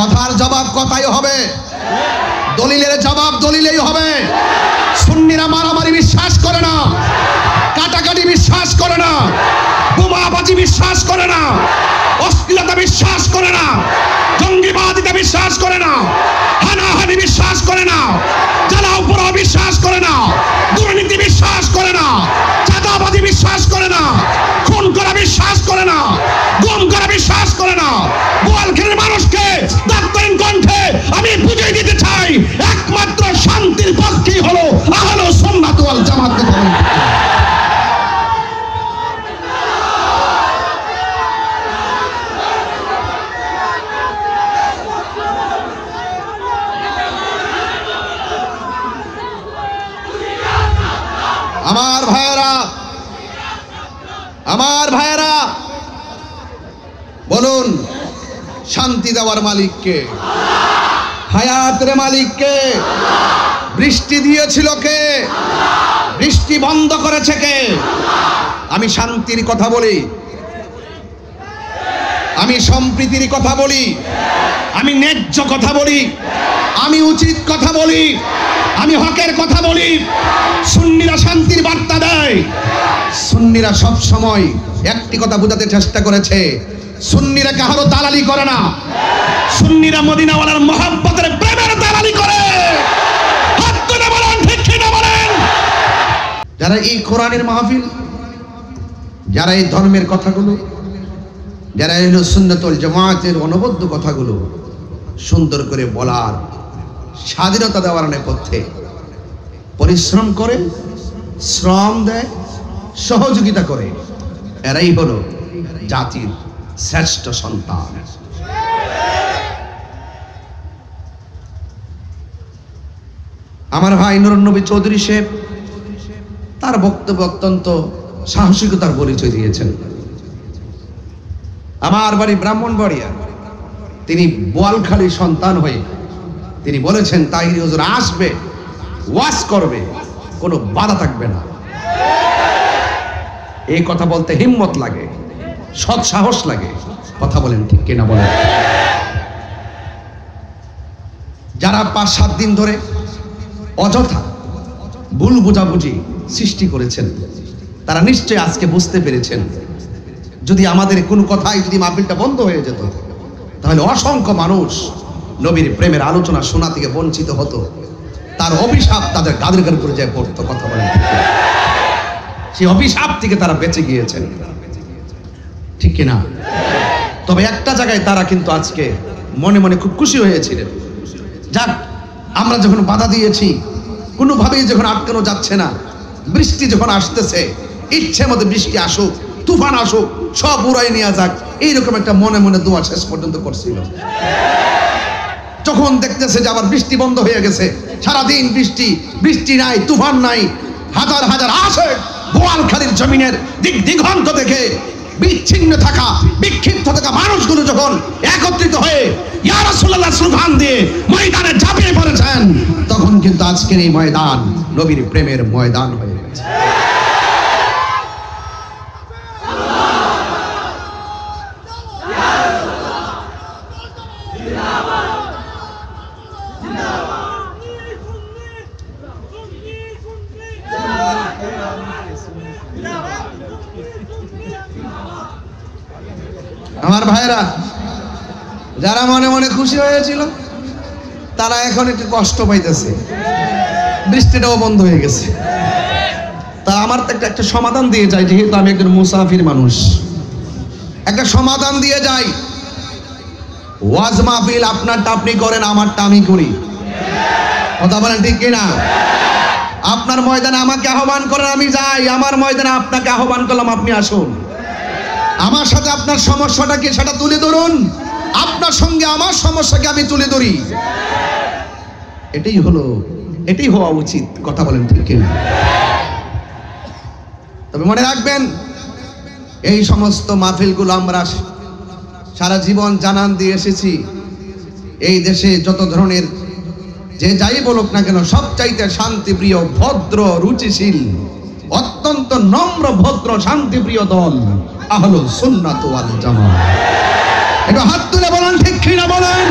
কথার জবাব কথাই হবে, দলিলের জবাব দলিলেই হবে। সুন্নিরা মারামারি বিশ্বাস করে না, কাটাকাটি বিশ্বাস করে না, বোমাবাজি বিশ্বাস করে না, অশ্লীলতা বিশ্বাস করে না, জঙ্গিবাদিতা বিশ্বাস করে না, হানাহানি বিশ্বাস করে না, জ্বালাও পোড়াও বিশ্বাস করে না, দুর্নীতি বিশ্বাস করে না, চাঁদাবাজি বিশ্বাস করে না, খুন করা বিশ্বাস করে না, গুম করা বিশ্বাস করে না। বোয়ালখালীর মানুষকে দাপ্তরিক কণ্ঠে আমি বুঝিয়ে দিতে চাই, একমাত্র শান্তির পক্ষেই হলো আহলুস সুন্নাত ওয়াল জামাত। আমার ভাইয়েরা বলুন, শান্তি দেওয়ার মালিক কে? হায়াতের মালিক কে? বৃষ্টি দিয়েছিল কে? বৃষ্টি বন্ধ করেছে কে? আমি শান্তির কথা বলি, আমি সম্প্রীতির কথা বলি, আমি ন্যায্য কথা বলি, আমি উচিত কথা বলি, আমি হকের কথা বলি। সুন্নিরা শান্তির বার্তা দেয়। সুন্নিরা সব সময় একটি কথা বোঝাতে চেষ্টা করেছে, সুন্নিরা কাহারও দালালি করে না, সুন্নিরা মদিনাওয়ালার মহব্বতের প্রেমের দালালি করে। হাত তুলে বলেন, ঠিক কিনা বলেন? যারা এই কোরআনের মাহফিল, যারা এই ধর্মের কথাগুলো, যারা এই সুন্নাত ওয়াল জামাতের অনবদ্য কথাগুলো সুন্দর করে বলার, স্বাধীনতা দেওয়ার নেপথ্যে পরিশ্রম করে, শ্রম দেয়, সহযোগিতা করে, এরাই হলো জাতির শ্রেষ্ঠ সন্তান। আমার ভাই নুরুন নবী চৌধুরী সাহেব তার বক্তব্য অত্যন্ত সাহসিকতার পরিচয় দিয়েছেন। আমার বাড়ি ব্রাহ্মণবাড়িয়া, তিনি বোয়ালখালীর সন্তান হয়ে তিনি বলেছেন তাহিরি হুজুর আসবে, ওয়াজ করবে, কোনো বাধা থাকবে না। এই কথা বলতে হিম্মত লাগে, সৎ সাহস লাগে। কথা বলেন, ঠিক কিনা বলেন? যারা 5-7 দিন ধরে অযথা ভুল বোঝাবুঝি সৃষ্টি করেছেন, তারা নিশ্চয়ই আজকে বুঝতে পেরেছেন, যদি আমাদের কোনো কথাই যদি মাহফিলটা বন্ধ হয়ে যেত, তাহলে অসংখ্য মানুষ নবীর প্রেমের আলোচনা শোনা থেকে বঞ্চিত হতো। তার অভিশাপ তাদের গাদের গান করে যায় পড়তো। কথা বলেন, সেই অভিশাপ থেকে তারা বেঁচে গিয়েছেন, ঠিক কিনা? তবে একটা জায়গায় তারা কিন্তু আজকে মনে মনে খুব খুশি হয়েছিলেন, যাক আমরা যখন বাধা দিয়েছি, কোনোভাবেই যখন আটকানো যাচ্ছে না, বৃষ্টি যখন আসতেছে, ইচ্ছে মতো বৃষ্টি আসুক, তুফান আসুক, সব উড়াই নিয়ে যাক, এইরকম একটা মনে মনে দোয়া শেষ পর্যন্ত করছিল। যখন দেখতেছে যে আবার বৃষ্টি বন্ধ হয়ে গেছে, সারাদিন বৃষ্টি, বৃষ্টি নাই, তুফান নাই, হাজার হাজার আশেক বোয়ালখালীর জমিনের দিক দিগন্ত দেখে বিচ্ছিন্ন থাকা, বিক্ষিপ্ত থাকা মানুষগুলো যখন একত্রিত হয়ে ইয়া রাসূলুল্লাহ স্লোগান দিয়ে ময়দানে ঝাঁপিয়ে পড়েছেন, তখন কিন্তু আজকের এই ময়দান নবীর প্রেমের ময়দান হয়ে গেছে। আমার ভাইরা, যারা মনে মনে খুশি হয়েছিল, তারা এখন একটু কষ্ট পাইতেছে, বৃষ্টিটাও বন্ধ হয়ে গেছে। তা আমার তো একটা সমাধান দিয়ে যাই, যেহেতু আমি একজন মুসাফির মানুষ, একটা সমাধান দিয়ে যাই। ওয়াজ মাহফিল আপনারটা আপনি করেন, আমারটা আমি করি। কথা বলেন, ঠিক কিনা? আপনার ময়দানে আমাকে আহ্বান করেন, আমি যাই। আমার ময়দানে আপনাকে আহ্বান করলাম, আপনি আসুন। আমার সাথে আপনার সমস্যাটা কি সেটা তুলে ধরুন, আপনার সঙ্গে আমার সমস্যাকে আমি তুলে ধরি। এটাই হওয়া উচিত। কথা বলেন, ঠিক কিনা? তবে মনে রাখবেন, এই সমস্ত মাহফিলগুলো আমরা সারা জীবন জানান দিয়ে এসেছি। এই দেশে যত ধরনের যে যাই বলুক না কেন, সবচাইতে শান্তিপ্রিয়, ভদ্র, রুচিশীল, অত্যন্ত নম্র, ভদ্র, শান্তিপ্রিয় দল আহলুস সুন্নাত ওয়াল জামাত। একটু হাত তুলে বলেন, ঠিক কিনা বলেন?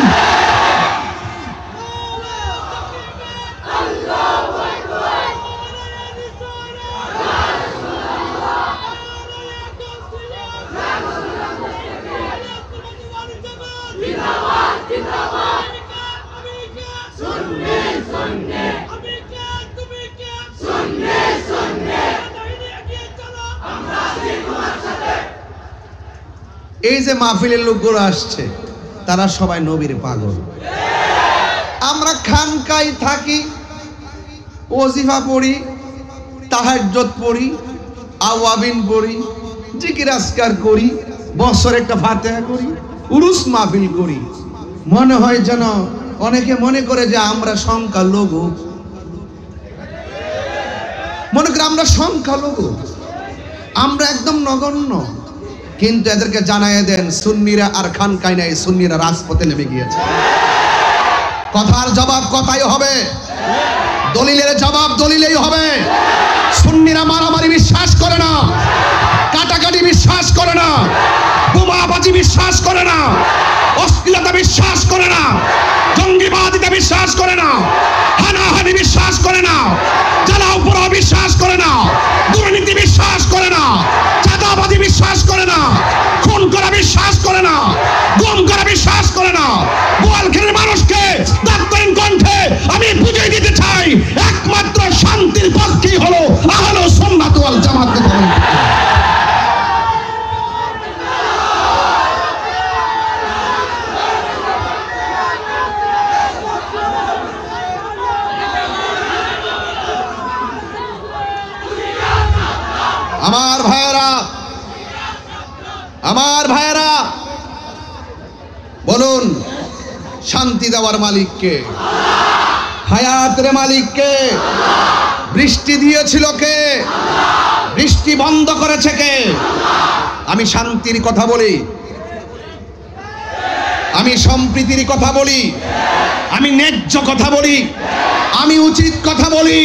এই যে মাহফিলের লোকগুলো আসছে তারা সবাই নবীর পাগল। আমরা খানকায় থাকি, ওজিফা পড়ি, তাহাজ্জুদ পড়ি, আওয়াবিন পড়ি, জিকির আজকার করি, বছরে একটা ফাতিহা করি, উরুস মাহফিল করি। মনে হয় যেন অনেকে মনে করে যে আমরা সংখ্যালঘু, মনে করে আমরা সংখ্যালঘু, আমরা একদম নগণ্য। কিন্তু এদেরকে জানায় দেন সুন্নিরা আর খানকায় নাই, সুন্নিরা রাজপথে নেমে গিয়েছে। কথার জবাব কথাই হবে, দলিলের জবাব দলিলেই হবে। সুন্নিরা মারামারি বিশ্বাস করে না, কাটাকাটি বিশ্বাস করে না, বোমাবাজি বিশ্বাস করে না, অশ্লীলতা বিশ্বাস করে না, জঙ্গিবাদিতা বিশ্বাস করে না, হানাহানি বিশ্বাস করে না, জ্বালাও পোড়াও বিশ্বাস করে না, দুর্নীতি বিশ্বাস করে না, চাঁদাবাজি বিশ্বাস করে না, খুন করা বিশ্বাস করে না, গুম করা বিশ্বাস করে না। গোয়ালখালীর মানুষকে দাপ্তরিক কণ্ঠে আমি বুঝিয়ে দিতে চাই, একমাত্র শান্তির পক্ষেই হলো আহলে সুন্নাত ওয়াল জামাত। আমার ভাইয়েরা বলুন, শান্তি দেওয়ার মালিক কে? হায়াতের মালিক কে? বৃষ্টি দিয়েছিল কে? বৃষ্টি বন্ধ করেছে কে? আমি শান্তির কথা বলি, আমি সম্প্রীতির কথা বলি, আমি ন্যায্য কথা বলি, আমি উচিত কথা বলি,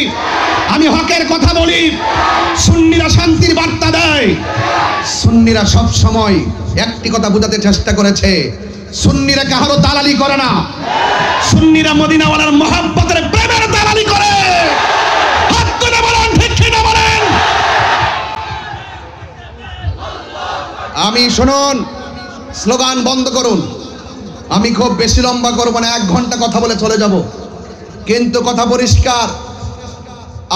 আমি হকের কথা বলি। সুন্নিরা শান্তির বার্তা দেয়। সুন্নিরা সব সময় একটি কথা বোঝাতে চেষ্টা করেছে, সুন্নিরা কাহারও দালালি করে না, সুন্নিরা মদিনাওয়ালার মহব্বতের প্রেমের দালালি করে। হাত তুলে বলেন ঠিক কিনা বলেন। আমি শুনুন, স্লোগান বন্ধ করুন। আমি খুব বেশি লম্বা করব না, 1 ঘন্টা কথা বলে চলে যাব, কিন্তু কথা পরিষ্কার,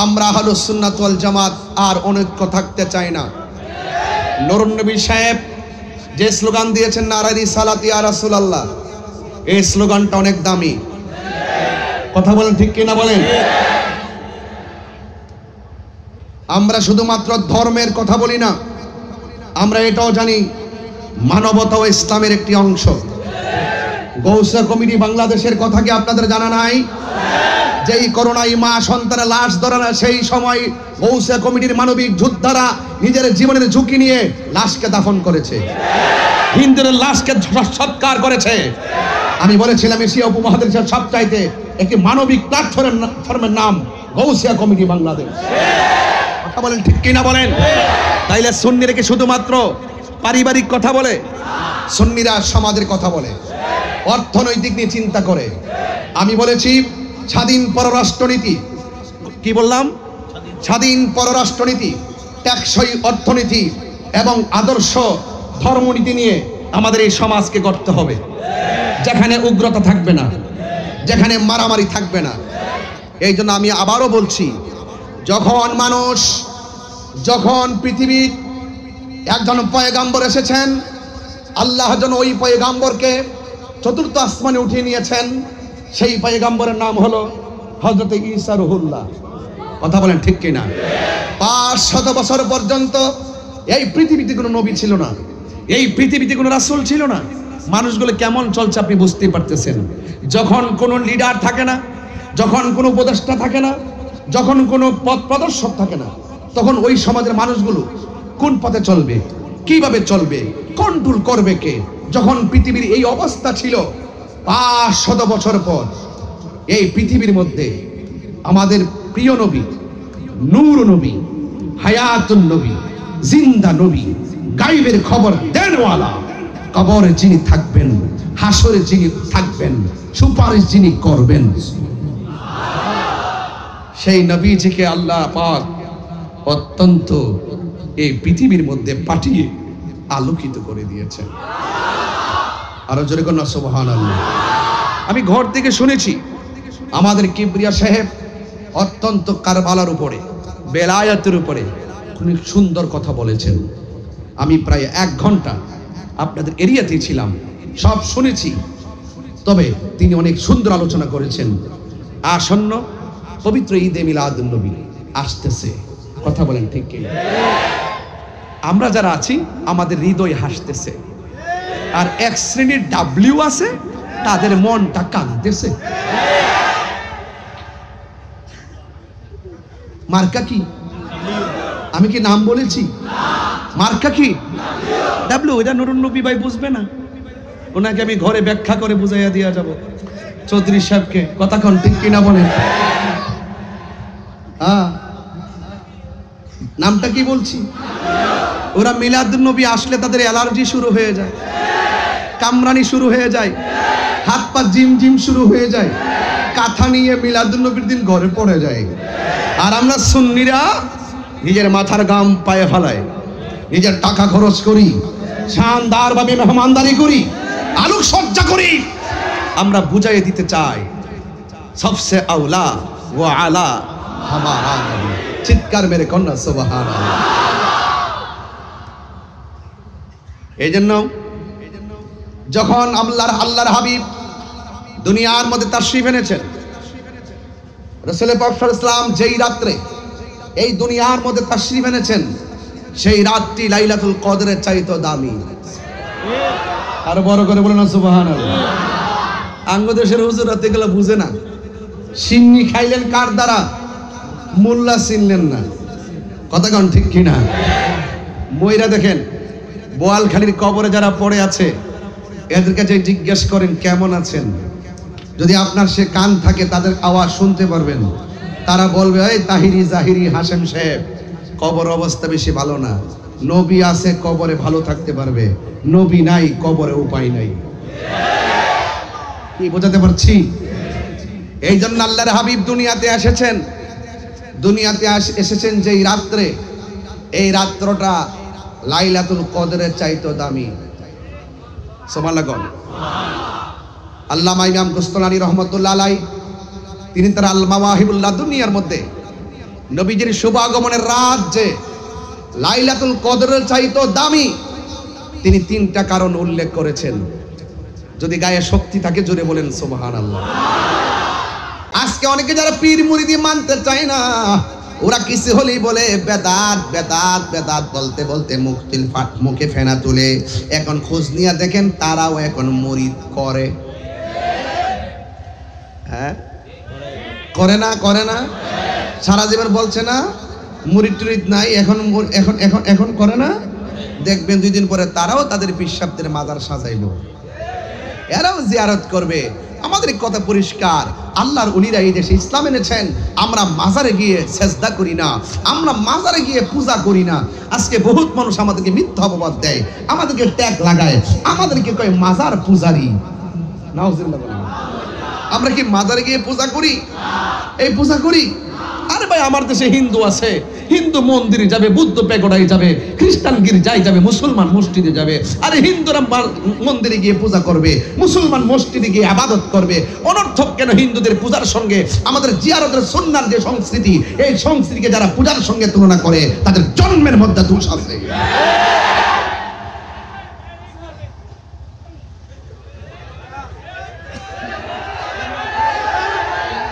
আমরা আহলুস সুন্নাত ওয়াল জামাত আর অনৈক্য থাকতে চাই না। নুরুন নবী সাহেব যে স্লোগান দিয়েছেন নারায়ে রিসালাত ইয়া রাসূলুল্লাহ, এই স্লোগানটা অনেক দামি। কথা বলেন ঠিক কিনা বলেন। আমরা শুধুমাত্র ধর্মের কথা বলি না, আমরা এটাও জানি মানবতা ও ইসলামের একটি অংশ। গৌসিয়া কমিটি বাংলাদেশের কথা কি আপনাদের জানা নাই? যেই করোনায় মা সন্তানের লাশ ধরে না, সেই সময় গৌসিয়া কমিটির মানবিক যোদ্ধারা নিজের জীবনের ঝুঁকি নিয়ে লাশকে দাফন করেছে, হিন্দুদের লাশকে সৎকার করেছে। আমি বলেছিলাম এশিয়া উপমহাদেশের সবচাইতে একটি মানবিক প্ল্যাটফর্মের নাম গৌসিয়া কমিটি বাংলাদেশ। কথা বলেন ঠিক কিনা বলেন। তাইলে সুন্নিরা কি শুধুমাত্র পারিবারিক কথা বলে? সুন্নিরা সমাজের কথা বলে, অর্থনৈতিক নিয়ে চিন্তা করে। আমি বলেছি স্বাধীন পররাষ্ট্রনীতি, কি বললাম? স্বাধীন পররাষ্ট্রনীতি, টেকসই অর্থনীতি এবং আদর্শ ধর্মনীতি নিয়ে আমাদের এই সমাজকে গড়তে হবে, যেখানে উগ্রতা থাকবে না, যেখানে মারামারি থাকবে না। এই জন্য আমি আবারও বলছি, যখন পৃথিবীর একজন পয়গাম্বর এসেছেন, আল্লাহ যেন ওই পয়গাম্বরকে চতুর্থ আসমানে উঠিয়ে নিয়েছেন। সেই পয়গাম্বরের নাম হলো হযরত ঈসা রুহুল্লাহ। কথা বলেন ঠিক কিনা? 500 বছর পর্যন্ত এই পৃথিবীতে কোনো নবী ছিল না, এই পৃথিবীতে কোনো রাসূল ছিল না। মানুষগুলো কেমন চলছে আপনি বুঝতেই পারতেছেন। যখন কোনো লিডার থাকে না, যখন কোনো উপদেষ্টা থাকে না, যখন কোনো পথ প্রদর্শক থাকে না, তখন ওই সমাজের মানুষগুলো কোন পথে চলবে, কিভাবে চলবে, কন্ট্রোল করবে কে? যখন পৃথিবীর এই অবস্থা ছিল, 500 বছর পর এই পৃথিবীর মধ্যে আমাদের প্রিয় নবী, নূর নবী, হায়াতুন নবী, জিন্দা নবী, গায়বের খবর দেনওয়ালা, কবরে যিনি থাকবেন, হাসরে যিনি থাকবেন, সুপারিশ যিনি করবেন, সেই নবীজিকে আল্লাহ পাক অত্যন্ত এই পৃথিবীর মধ্যে পাঠিয়ে আলোকিত করে দিয়েছেন। আরো জোরে কোন সুবহানাল্লাহ। আমি ঘর থেকে শুনেছি আমাদের কিবরিয়া সাহেব অত্যন্ত কারবালার উপরে, বেলায়েতের উপরে অনেক সুন্দর কথা বলেছেন। আমি প্রায় 1 ঘন্টা আপনাদের এরিয়াতেই ছিলাম, সব শুনেছি। তবে তিনি অনেক সুন্দর আলোচনা করেছেন। আসন্ন পবিত্র ঈদে মিলাদুন নবী আসতেছে, কথা বলেন ঠিক কি? আমরা যারা আছি আমাদের হৃদয় হাসতেছে, আর এক শ্রেণীর ডাব্লিউ আছে তাদের মনটা কাঁদতেছে। মার্কা কি? আমি কি নাম বলেছি? মার্কা কি? ডাব্লিউ। এটা নুরুন নবী ভাই বুঝবে না, ওনাকে আমি ঘরে ব্যাখ্যা করে বুঝাইয়া দিয়া যাব চৌধুরী সাহেবকে, কথা কোন ঠিক কিনা বলেন? হ্যাঁ, নামটা কি বলছি? ওরা মিলাদুন নবী আসলে তাদের অ্যালার্জি শুরু হয়ে যায়, কামরানি শুরু হয়ে যায়, হাত পা জিম জিম শুরু হয়ে যায়, কাঁথা নিয়ে মিলাদুন নবীর দিন ঘরে পড়ে যায়। আর আমরা সুন্নিরা নিজের মাথার গাম পায়ে ফেলাই, নিজের টাকা খরচ করি, শানদার ভাবে মেহমানদারি করি, আলোকসজ্জা করি। আমরা বুঝাইয়ে দিতে চাই সবসে আউলা ও আলা হামারা নবী। চিৎকার মেরে কন্যা সুবহানাল্লাহ। এই জন্য যখন আল্লাহর হাবিব দুনিয়ার মধ্যে তাশরীফ এনেছেন, রাসূল পাক সাল্লাল্লাহু আলাইহি ওয়াসাল্লাম যেই রাত্রে এই দুনিয়ার মধ্যে তাশরীফ এনেছেন, সেই রাতটি লাইলাতুল কদরের চাইতে দামি। আর বড় করে বলেন সুবহানাল্লাহ। আঙ্গদেশের হুজুর এগুলো বুঝে না। সিন্নি খাইলেন কার দ্বারা? মোল্লা চিনলেন না, কথা কোন ঠিক কিনা? ময়রা দেখেন বোয়ালখালীর কবরে যারা পড়ে আছে, এদের কাছে জিজ্ঞেস করেন কেমন আছেন, যদি আপনার সে কান থাকে তাদের আওয়াজ শুনতে পারবেন। তারা বলবে, এই তাহিরি জাহিরি হাশেম সাহেব, কবর অবস্থা বেশি ভালো না। নবী আছে কবরে ভালো থাকতে পারবে, নবী নাই কবরে উপায় নাই। কি বোঝাতে পারছি? এই জন্য আল্লাহর হাবিব দুনিয়াতে এসেছেন, এসেছেন যেই রাত্রে, এই রাত্রটা লাইলাতুল কদরের চাইতে দামি। সুবহানাল্লাহ। আল্লামা ইমাম কুস্তুলানী রহমাতুল্লাহ আলাইহি তিনি তার আল মাওয়াহিবুল লাদুনিয়ার মধ্যে নবীজির শুভ আগমনের রাত যে লাইলাতুল কদরের চাইতে দামি, তিনি তিনটা কারণ উল্লেখ করেছেন। যদি গায়ে শক্তি থাকে জোরে বলেন সুবহানাল্লাহ। আজকে অনেকে যারা পীর মুরিদি মানতে চায় না, ওরা কিছু হলেই বলে বেদাত বেদাত বেদাত, বলতে বলতে মুখে ফেনা তুলে। এখন খোঁজ নিয়ে দেখেন তারাও এখন মুরিদ করে। হ্যাঁ, করে না? করে না? সারা জীবন বলছে না মুরিদ টুরিদ নাই, এখন এখন এখন এখন করে না? দেখবেন 2 দিন পরে তারাও তাদের পিসাবদের মাজার সাজাইলো, এরাও জিয়ারত করবে। আমাদের কথা পরিষ্কার, আল্লাহর ওলিরা এই দেশে ইসলাম এনেছেন। আমরা মাজারে গিয়ে সেজদা করি না, আমরা মাজারে গিয়ে পূজা করি না। আজকে বহুত মানুষ আমাদেরকে মিথ্যা অপবাদ দেয়, আমাদেরকে ট্যাগ লাগায়, আমাদেরকে কয় মাজার পূজারি। নাউজুবিল্লাহ বলেন। আমরা কি মাজারে গিয়ে পূজা করি? এই পূজা করি? আরে ভাই, আমার দেশে হিন্দু আছে, হিন্দু মন্দিরে যাবে, বুদ্ধ পেগোডায় যাবে, খ্রিস্টান গির্জায় যাবে, মুসলমান মসজিদে যাবে। আরে হিন্দুরা মন্দিরে গিয়ে পূজা করবে, মুসলমান মসজিদে গিয়ে ইবাদত করবে। অনর্থক কেন হিন্দুদের পূজার সঙ্গে আমাদের জিয়ারতের সুন্নাহর যে সংস্কৃতি, এই সংস্কৃতিকে যারা পূজার সঙ্গে তুলনা করে তাদের জন্মের মধ্যে দোষ আছে।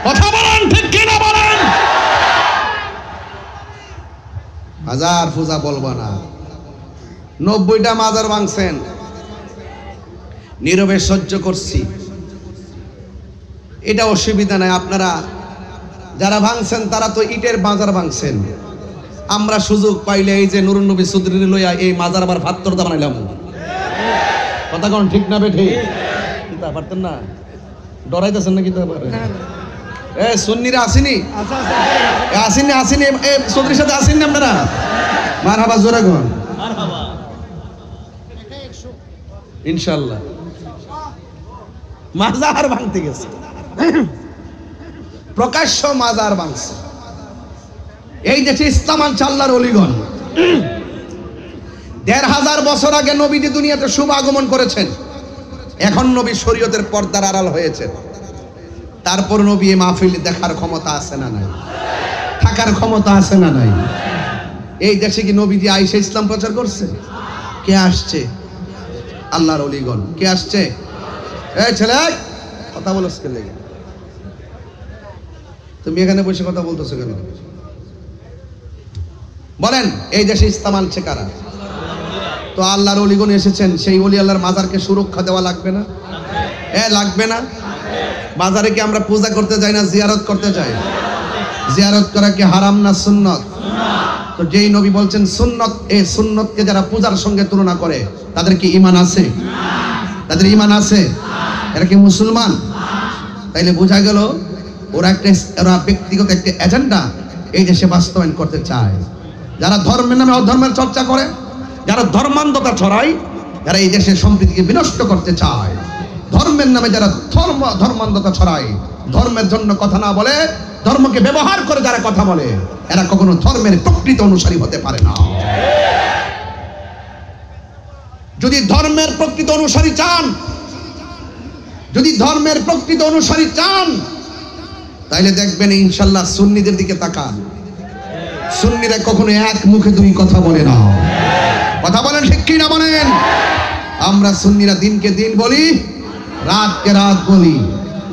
কথা বলেন ঠিক কিনা বলেন? হাজার পূজা বলবো না, 90টা মাজার ভাঙছেন, নীরবে সহ্য করছি, এটা অসুবিধা নাই। আপনারা যারা ভাঙছেন তারা তো ইটের মাজার ভাঙছেন। আমরা সুযোগ পাইলে এই যে নুরুন নবী চৌধুরী লইয়া এই মাজার আবার ভাত্তর দা বানাইলাম। কথা কোন ঠিক না বেঠে? কিতা পারতেন না? ডরাইতেছেন না? কিতা পারে? সুন্নিরা আসেনি? আসেনি? আসেনি? চৌধুরীর সাথে আসেননি আপনারা? মারহাবা, জোরে কোন ইনশাআল্লাহ। মাজার ভাঙতে গেছে, প্রকাশ্য মাজার ভাঙছে। এই দেশে ইসলাম আনছে আল্লাহর ওলিগণ। ১৫০০ বছর আগে নবীজি দুনিয়াতে শুভ আগমন করেছেন। এখন নবী শরীয়তের পর্দার আড়াল হয়েছে। তারপর নবী এই মাহফিল দেখার ক্ষমতা আছে না নাই? থাকার ক্ষমতা আছে না নাই? এই দেশে কি নবীজি আইসা ইসলাম প্রচার করছে? কে আসছে? আল্লাহর ওলিগণ। কে আসছে? এই ছেলে, কথা বলছ কে লেগে? তুমি এখানে বসে কথা বলতেছো কেন? বলেন, এই দেশে ইসলাম আনছে কারা? তো আল্লাহর ওলিগণ এসেছেন, সেই ওলি আল্লাহর মাজারকে সুরক্ষা দেওয়া লাগবে না? লাগবে না? মাজারে কি আমরা পূজা করতে যাই না জিয়ারত করতে যাই? জিয়ারত করা কি হারাম না সুন্নত? তো যেই নবী বলছেন সুন্নত, এই সুন্নতকে যারা পূজার সঙ্গে তুলনা করে তাদের কি ঈমান আছে? তাদের ঈমান আছে? এরা কি মুসলমান? তাইলে বোঝা গেল ওরা ব্যক্তিগত একটা এজেন্ডা এই দেশে বাস্তবায়ন করতে চায়। যারা ধর্মের নামে অধর্মের চর্চা করে, যারা ধর্মান্ধতা ছড়ায়, যারা এই দেশের সম্প্রীতিকে বিনষ্ট করতে চায়, ধর্মের নামে যারা ধর্মান্ধতা ছড়ায়, ধর্মের জন্য কথা না বলে ধর্মকে ব্যবহার করে যারা কথা বলে, এরা কখনো ধর্মের প্রকৃত অনুসারী হতে পারে না। যদি ধর্মের প্রকৃত অনুসারী চান, যদি ধর্মের প্রকৃত অনুসারী চান, তাইলে দেখবেন ইনশাল্লাহ সুন্নিদের দিকে তাকান। সুন্নিরা কখনো এক মুখে দুই কথা বলে না। কথা বলেন ঠিক কি না বলেন? আমরা সুন্নিরা দিনকে দিন বলি, রাতকে রাত বলি।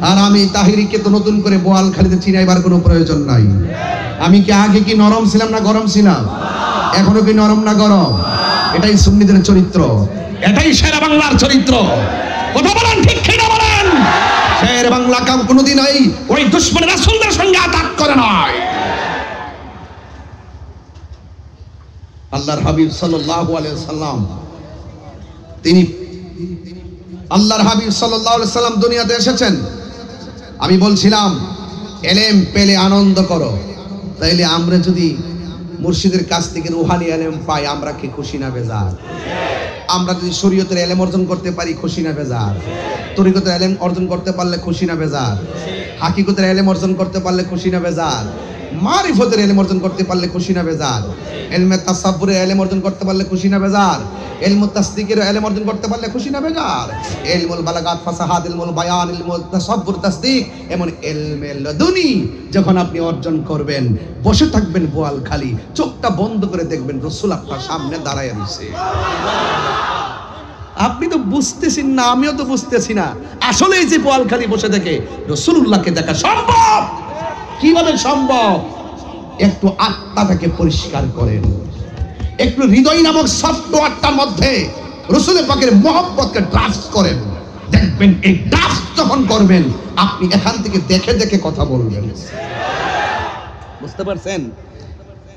আর আমি তাহিরিকে তো নতুন করে বোয়ালখালীতে চিনাইবার কোনো প্রয়োজন নাই। আমি কি আগে কি নরম ছিলাম না গরম ছিলাম? এখনো কি নরম না গরম? এটাই সুন্নিদের চরিত্র, এটাই শের বাংলার চরিত্র। কথা বলেন ঠিক কি না বলেন? শের বাংলা কাম কোনোদিন ওই দুশমন রাসূলদের সঙ্গে আতাক করে নয়। আল্লাহর হাবিব সাল্লাল্লাহু আলাইহি ওয়াসাল্লাম, তিনি আল্লাহর হাবিব সাল্লাল্লাহু আলাইহি ওয়াসাল্লাম দুনিয়াতে এসেছেন। আমি বলছিলাম এলেম পেলে আনন্দ করো। তাইলে আমরা যদি মুর্শিদের কাছ থেকে রুহানি এলেম পাই, আমরা কি খুশি না বেজার? আমরা যদি শরীয়তের এলেম অর্জন করতে পারি, খুশি না বেজার? তরিকতের এলেম অর্জন করতে পারলে খুশি না বেজার? হাকিকতের এলেম অর্জন করতে পারলে খুশি না বেজার? মারিফতের এলেম অর্জন করতে পারলে খুশি না বেজার? ইলমে তাসাব্বুরের এলেম অর্জন করতে পারলে খুশি না বেজার? ইলমুত তাসদিকের এলেম অর্জন করতে পারলে খুশি না বেজার? ইলমুল বালাগাত, ফাসাহাত, ইলমুল বায়ান, ইলমুল তাসাব্বুর, তাসদিক, এমন ইলমে লাদুনি যখন আপনি অর্জন করবেন, বসে থাকবেন বোয়ালখালী, চোখটা বন্ধ করে দেখবেন রাসূল আপনার সামনে দাঁড়ায় আছে। আপনি তো বুঝতেছেন না, আমিও তো বুঝতেছি না, আসলে এই যে বোয়ালখালী বসে থেকে রাসূলুল্লাহকে দেখা সম্ভব। কিভাবে সম্ভব? একটু আত্মাটাকে পরিষ্কার করেন, একটু হৃদয় নামক সফটওয়্যারটার মধ্যে রাসূল পাকের মহব্বতকে ড্রাফট করেন। দেখবেন এই ড্রাফট যখন করবেন, আপনি এখান থেকে দেখে দেখে কথা বলবেন। বুঝতে পারছেন?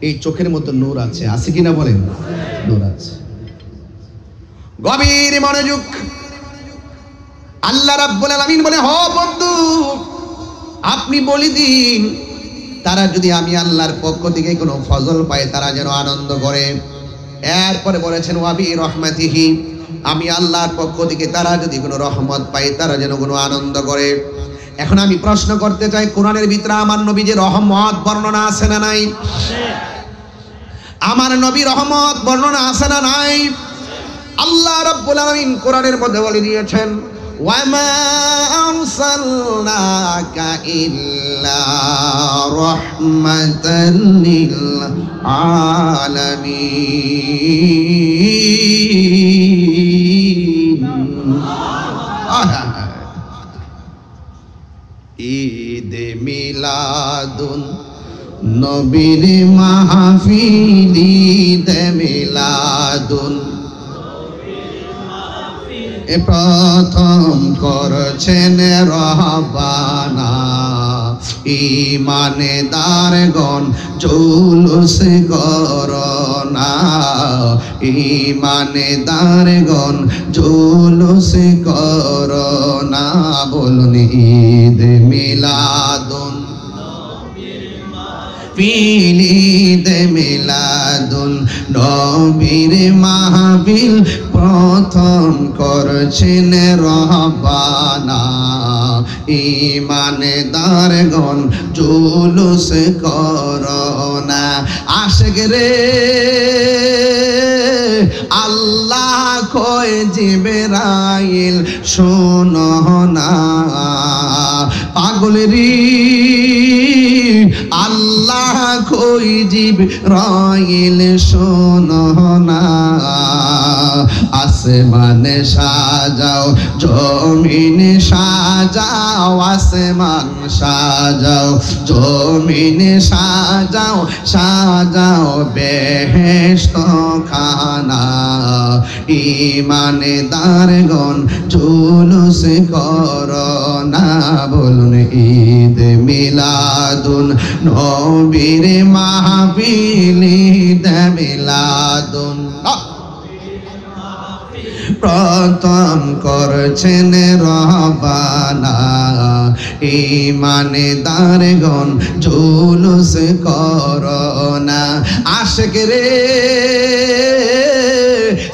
এই চোখের মধ্যে নূর আছে, আছে কিনা বলেন? নূর আছে। গভীর মনোযোগ। আল্লাহ রাব্বুল আলামিন বলে, হ বন্ধু, আপনি বলি দিন তারা যদি আমি আল্লাহর পক্ষ থেকে কোনো ফজল পায়, তারা যেন আনন্দ করে। এরপরে বলেছেন ওয়াবি রহমাতিহি, আমি আল্লাহর পক্ষ থেকে তারা যদি কোনো রহমত পায়, তারা যেন কোনো আনন্দ করে। এখন আমি প্রশ্ন করতে চাই, কোরআনের ভিতরে আমার নবী যে রহমত বর্ণনা আছে না নাই? আমার নবী রহমত বর্ণনা আছে না নাই? আল্লাহ রাব্বুল আলামিন কোরআনের মধ্যে বলে দিয়েছেন, ওয়ামা আরসালনাকা ইল্লা রাহমাতাল লিল আলামিন। ঈদ মিলাদুন নবীর মাহফিল, ঈদ মিলাদুন প্রথম করছেন রহবানা, ঈমানদারগণ জুলুস করোনা, ঈমানদারগণ জুলুস করোনা। বলুন ঈদ মিলাদুন ঈদ মিলাদুন নবীর মাহফিল প্রথম করছেন রহবানা, ঈমানদারগণ জুলুস করোনা। আশিক রে আল্লাহ কয় জিবরাইল শোনো না, পাগল রে আল্লাহ কই জিবরাইল শোনো না। আসমান সাজাও জমিন সাজাও আসমান সাজাও জমিন সাজাও সাজাও বেহেশত খানা ঈমানদারগণ জুলুস করোনা বলুন ঈদ মিলাদুন নবীর মাহফিল ঈদ মিলাদুন প্রথম করছেন রব্বানা ঈমানদারগণ জুলুস করোনা আশিক রে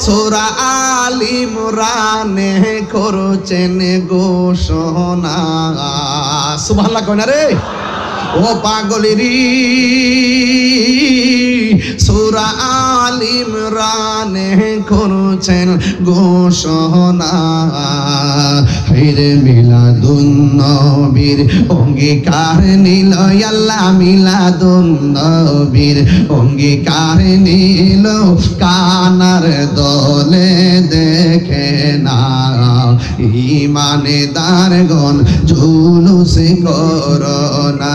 সূরা আল ইমরানে করছেন ঘোষণা সুবহানাল্লাহ কই না রে ও পাগলেরি সূরা আল ইমরানে করছেন ঘোষণা হায়রে মিলাদুন নবীর অঙ্গীকার নিল আল্লাহ মিলাদুন নবীর অঙ্গীকার নিল কানার দলে দেখে না ঈমানদারগণ জুলুস করোনা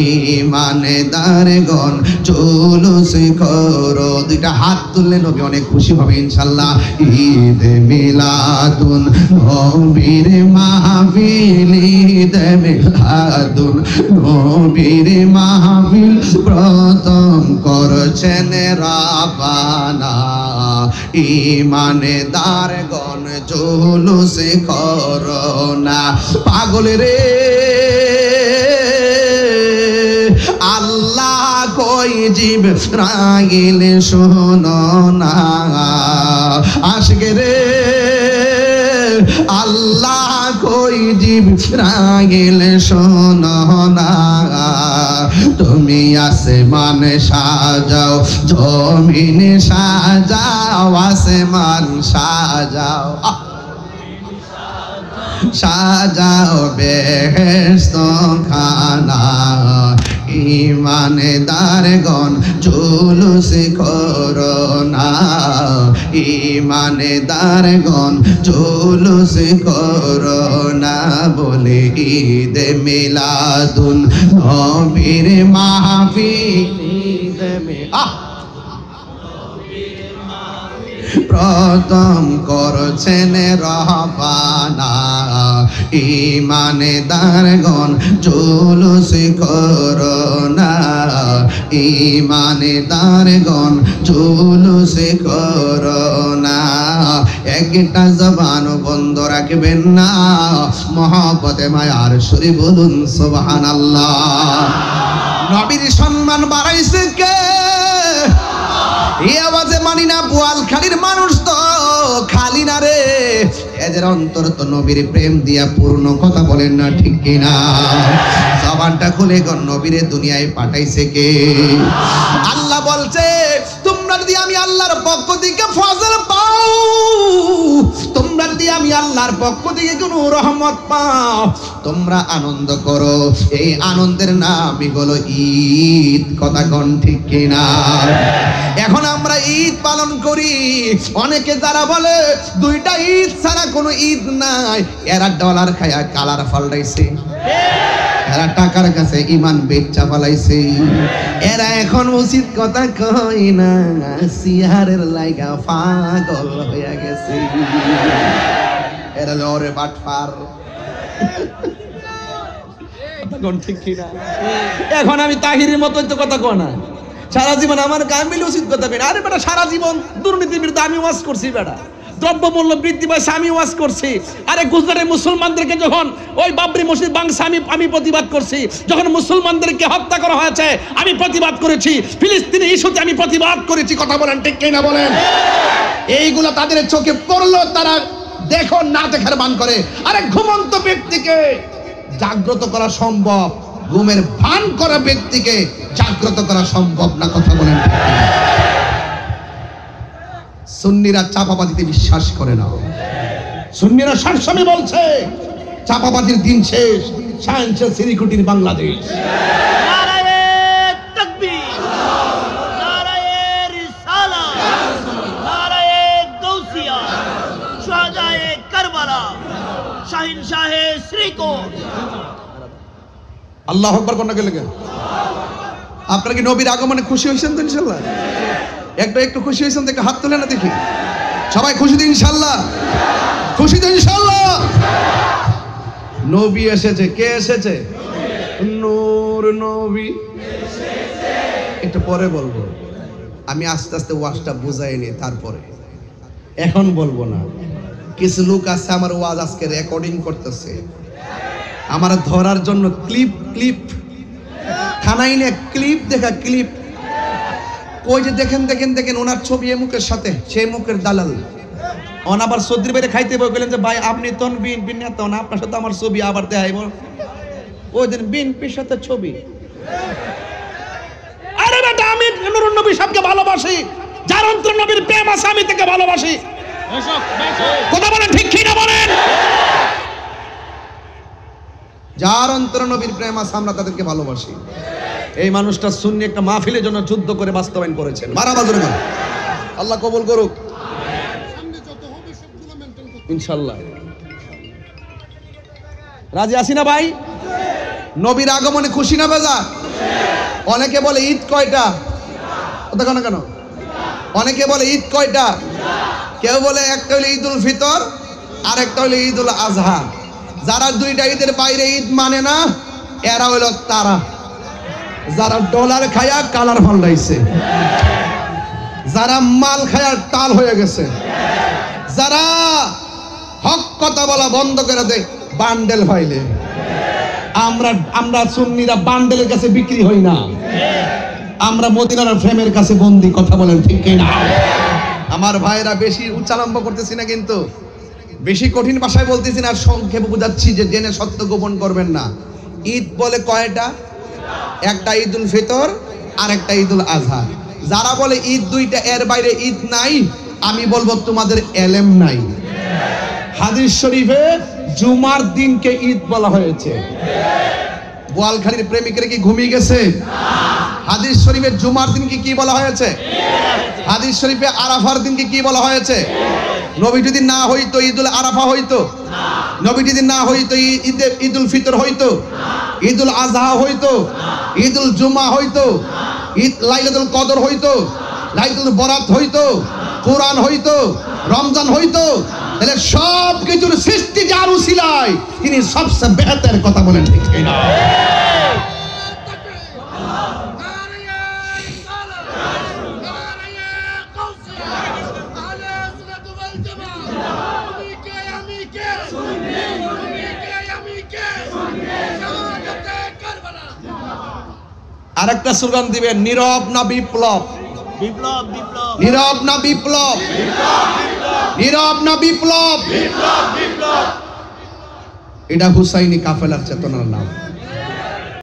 ঈমানদারগণ জুলুস করো দুইটা হাত তুললে নবী অনেক খুশি হবে ইনশাআল্লাহ ঈদ মিলাদুন নবীর মাহফিল ঈদ মিলাদুন নবীর মাহফিল প্রথম করছেন রব্বানা ঈমানদারগণ জুলুস করোনা পাগল রে আল্লাহ কই জিবরাইল শোনো না আশিক রে আল্লাহ কই জিবরাইল শোনো না তুমি আসমান সাজাও জমিন সাজাও আসমান সাজাও সাজাও বেহেশত খানা ঈমানদারগণ জুলুস করোনা ঈমানদারগণ জুলুস করোনা বলে ঈদ মিলাদুন নবীর মাহফিল ঈদ প্রথম করছেন রব্বানা ঈমানদারগণ জুলুস করোনা ঈমানদারগণ জুলুস করোনা একটা জবান বন্ধ রাখবেন না মহব্বতে মায়ার সুরে বলুন সুবহানাল্লাহ নবীর সম্মান বাড়াইছে কে এই আওয়াজে মানি না বোয়ালখালীর মানুষ তো খালি না রে এদের অন্তর তো নবীর প্রেম দিয়া পূর্ণ কথা বলেন না ঠিক কিনা জবানটা খুলে নবীর দুনিয়ায় পাঠাইছে কে আল্লাহ বলছে তোমরা যদি আমি আল্লাহর পক্ষ থেকে ফজল পাও তোমরা যদি আমি আল্লাহর পক্ষ থেকে কোনো রহমত পাও তোমরা আনন্দ করো এই আনন্দের নামই হলো ঈদ কথা কোন ঠিক কিনা এখন আমরা ঈদ পালন করি অনেকে যারা বলে দুইটা ঈদ ছাড়া কোনো ঈদ নাই এরা ডলার খায়া কালার পাল্টাইছে এরা টাকার কাছে ঈমান বেচা পালাইছে এরা এখন উচিত কথা কই না সিহারের লাইগা পাগল হয়ে গেছে এরা লরে বাটপার এখন আমি তাহিরের মতো তো কথা কয় না সারা জীবন আমার গান মিলে উচিত কথা কই আরে বেটা সারা জীবন দুর্নীতির বিরুদ্ধে আমি ওয়াজ করছি বেটা দ্রব্যমূল্য বৃদ্ধি পাইছে আমি ওয়াজ করছি আরে গুজরাটের মুসলমানদেরকে যখন ওই বাবরি মসজিদ ভাঙছে আমি প্রতিবাদ করছি যখন মুসলমানদেরকে হত্যা করা হয়েছে আমি প্রতিবাদ করেছি ফিলিস্তিনি ইস্যুতে আমি প্রতিবাদ করেছি কথা বলেন ঠিক কিনা বলেন এইগুলো তাদের চোখে পড়লো তারা দেখো না দেখার ভান করে আরে ঘুমন্ত ব্যক্তিকে জাগ্রত করা সম্ভব ঘুমের ভান করা ব্যক্তিকে জাগ্রত করা সম্ভব না কথা বলেন সুন্নিরা চাপাবাজিতে বিশ্বাস করে না সুন্নিরা সবসময় বলছে চাপাবাজির দিন শেষ সায়েন্সের সিরিকুটির বাংলাদেশ নারায়ে তাকবীর নারায়ে রিসালাত নারায়ে গাউসিয়া আল্লাহু আকবার কোন গেলে গে আপনারা কি নবীর আগমনে খুশি হয়েছেন তো ইনশাআল্লাহ? একটু খুশি হয়েছেন দেখে হাত তুলে না দেখি সবাই খুশি তো ইনশাআল্লাহ? খুশি তো ইনশাআল্লাহ? নবী এসেছে। কে এসেছে? নূর নবী এসেছে। একটু পরে বলবো, আমি আস্তে আস্তে ওয়াজটা বুঝাই নি, তারপরে এখন বলবো না। কিছু লোক আছে আমার ওয়াজ আজকে রেকর্ডিং করতেছে, আমার ধরার জন্য ক্লিপ থানাই নে ক্লিপ দেখা ক্লিপ। ওই যে দেখেন ওনার ছবি এই মুখের সাথে, সেই মুখের দালাল। অন আবার সদ্রির বাইরে খাইতে বই গেলেন যে ভাই আপনি তন বিন নেতা না, আপনার সাথে আমার ছবি আবার দেখাইব। ওই দিন বিনপির সাথে ছবি। আরে বেটা আমি নূরুন নবী সাহেবকে ভালোবাসি, যার অন্তর নবীর প্রেম আছে আমি তাকে ভালোবাসি। কথা বলেন ঠিক কি না বলেন? যার অন্তর নবীর প্রেম আছে আমরা তাদেরকে ভালোবাসি। এই মানুষটা সুন্নি একটা মাহফিলের জন্য যুদ্ধ করে বাস্তবায়ন করেছেন। মারাবাজরে মান আল্লাহ কবুল করুক ইনশাআল্লাহ। রাজি আছি না ভাই? নবীর আগমনে খুশি না বেজা? অনেকে বলে ঈদ কয়টা? কথা কেন? অনেকে বলে ঈদ কয়টা? কেউ বলে একটা হলো ঈদুল ফিতর আর একটা হলো ঈদুল আজহা। যারা দুইটা ঈদের বাইরে ঈদ মানে না এরা হলো তারা যারা ডলার খায়া কালার ফাল্লাইছে, যারা মাল খায়া টাল হয়ে গেছে, যারা হক কথা বলা বন্ধ করে দেয় বান্ডেল ফাইলে। আমরা সুন্নিরা বান্ডেলের কাছে বিক্রি হই না, আমরা মদিনার ফ্রেমের কাছে বন্দি। কথা বলেন ঠিক কি না? আমার ভাইরা বেশি উচ্চালম্ব করতেছি না, কিন্তু বেশি কঠিন ভাষায় বলতেছি না, সংক্ষেপে বোঝাচ্ছি যে জেনে সত্য গোপন করবেন না। ঈদ বলে কয়টা? একটা ঈদুল ফিতর আর একটা ঈদুল আজহা। যারা বলে ঈদ দুইটা, এর বাইরে ঈদ নাই, আমি বলবো তোমাদের এলেম নাই। হাদিস শরীফে জুমার দিনকে ঈদ বলা হয়েছে। বোয়ালখালীর প্রেমিকরা কি ঘুমিয়ে গেছে? হাদিস শরীফে জুমার দিনকে কি বলা হয়েছে? হাদিস শরীফে আরাফার দিনকে কি বলা হয়েছে? নবী যদি না হইতো ঈদুল আরাফা হইতো, নবী যদি না হইতো ঈদুল ফিতর হইতো, ঈদুল আজহা হইতো, ঈদুল জুমা হইতো, ঈদ লাইলাতুল কদর হইতো, লাইলাতুল বরাত হইতো, কুরআন হইতো, রমজান হইতো। তাহলে সব কিছুর সৃষ্টি যার উসিলায় তিনি সবচেয়ে বেহতর। কথা বলেন ঠিক কি না? আরেকটা স্লোগান দিবেন, নীরব না বিপ্লব? বিপ্লব বিপ্লব নীরব না বিপ্লব? নীরব না বিপ্লব? এটা হুসাইনি কাফেলার চেতনার নাম।